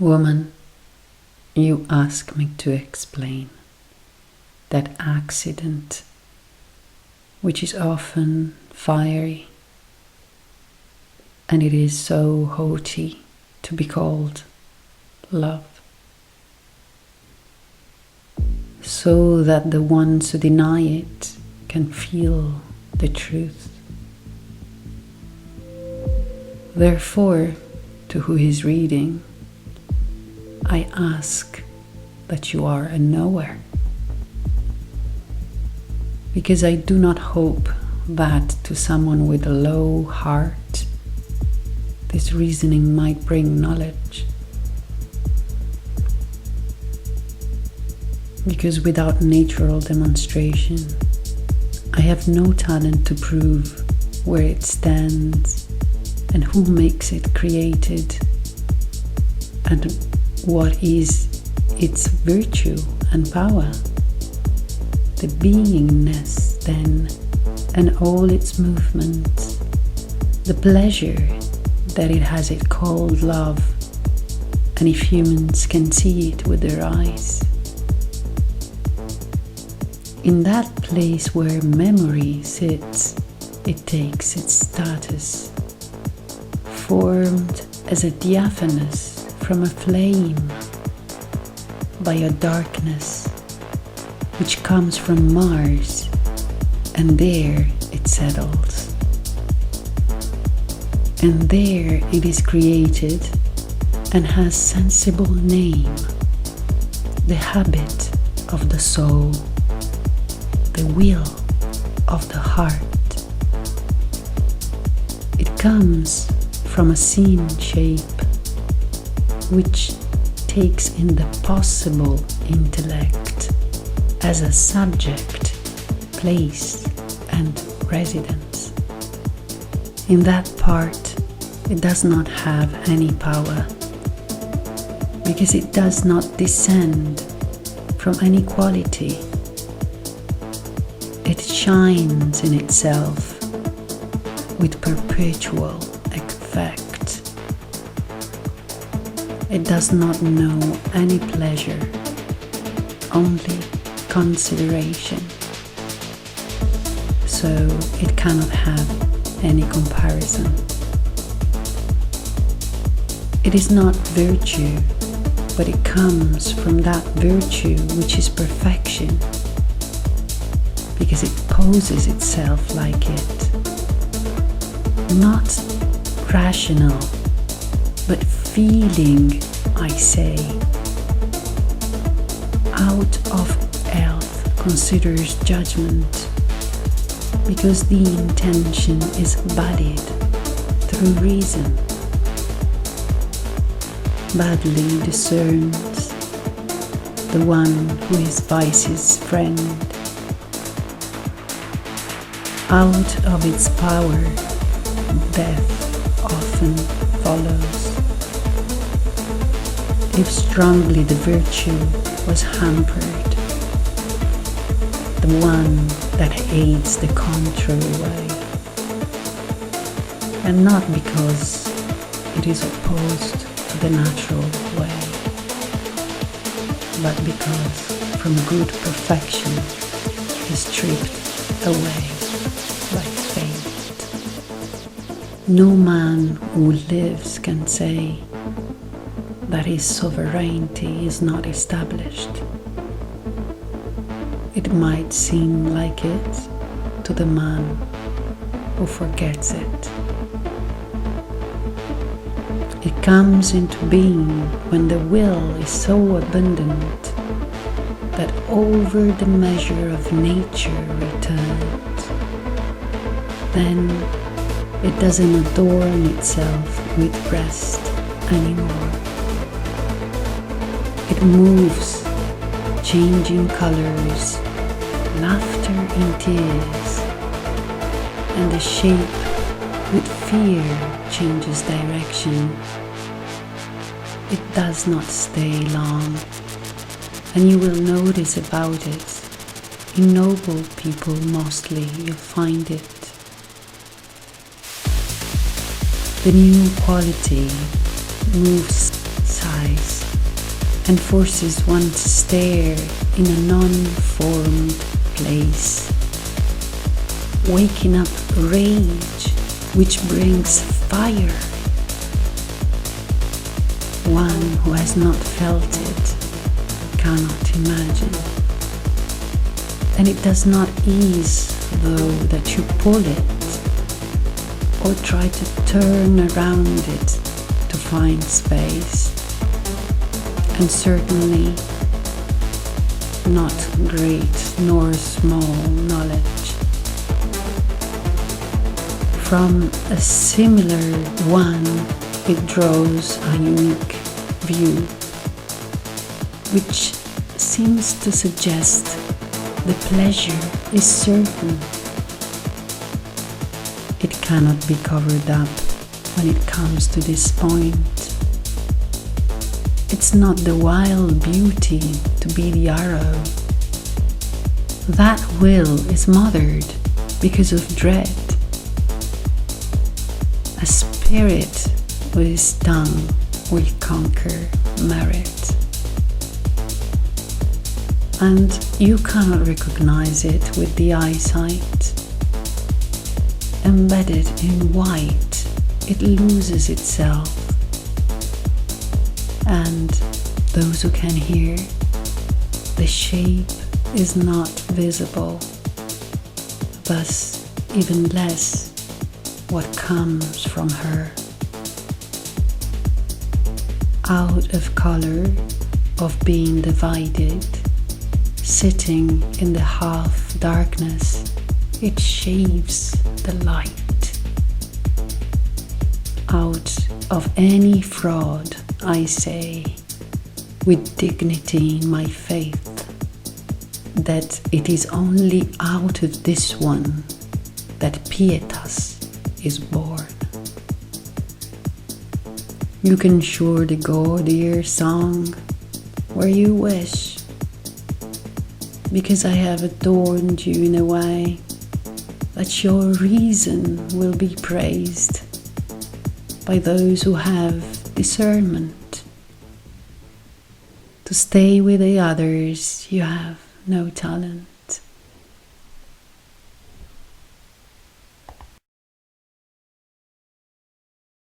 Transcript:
Woman, you ask me to explain that accident, which is often fiery, and it is so haughty to be called love, so that the ones who deny it can feel the truth. Therefore, to who is reading, I ask that you are a knower, because I do not hope that to someone with a low heart this reasoning might bring knowledge, because without natural demonstration I have no talent to prove where it stands and who makes it created and what is its virtue and power. The beingness then and all its movements, the pleasure that it has it called love, and if humans can see it with their eyes. In that place where memory sits, it takes its status, formed as a diaphanous from a flame by a darkness which comes from Mars, and there it settles. And there it is created and has sensible name, the habit of the soul, the will of the heart. It comes from a seen shape which takes in the possible intellect as a subject, place, and residence. In that part, it does not have any power, because it does not descend from any quality. It shines in itself with perpetual effect. It does not know any pleasure, only consideration. So it cannot have any comparison. It is not virtue, but it comes from that virtue which is perfection, because it poses itself like it. Not rational, but feeling, I say. Out of earth considers judgment, because the intention is bodied through reason. Badly discerns the one who is vice's friend. Out of its power, death often follows. If strongly the virtue was hampered, the one that aids the contrary way, and not because it is opposed to the natural way, but because from good perfection is stripped away by fate. No man who lives can say that his sovereignty is not established. It might seem like it to the man who forgets it. It comes into being when the will is so abundant that over the measure of nature returns. Then it doesn't adorn itself with rest anymore. It moves, changing colors, laughter in tears, and the shape with fear changes direction. It does not stay long, and you will notice about it. In noble people mostly you find it. The new quality moves hypnotize and forces one to stare in a non-formed place, waking up rage which brings fire. One who has not felt it cannot imagine. And it does not ease, though, that you pull it or try to turn around it to find space. And certainly not great nor small knowledge. From a similar one, it draws a unique view, which seems to suggest the pleasure is certain. It cannot be covered up when it comes to this point. It's not the wild beauty to be the arrow. That will is mothered because of dread. A spirit with his tongue will conquer merit. And you cannot recognize it with the eyesight. Embedded in white, it loses itself. And those who can hear, the shape is not visible, thus even less what comes from her. Out of color, of being divided, sitting in the half darkness, it shaves the light. Out of any fraud, I say, with dignity in my faith, that it is only out of this one that pietas is born. You can sure the gaudier song where you wish, because I have adorned you in a way that your reason will be praised by those who have discernment. To stay with the others, you have no talent.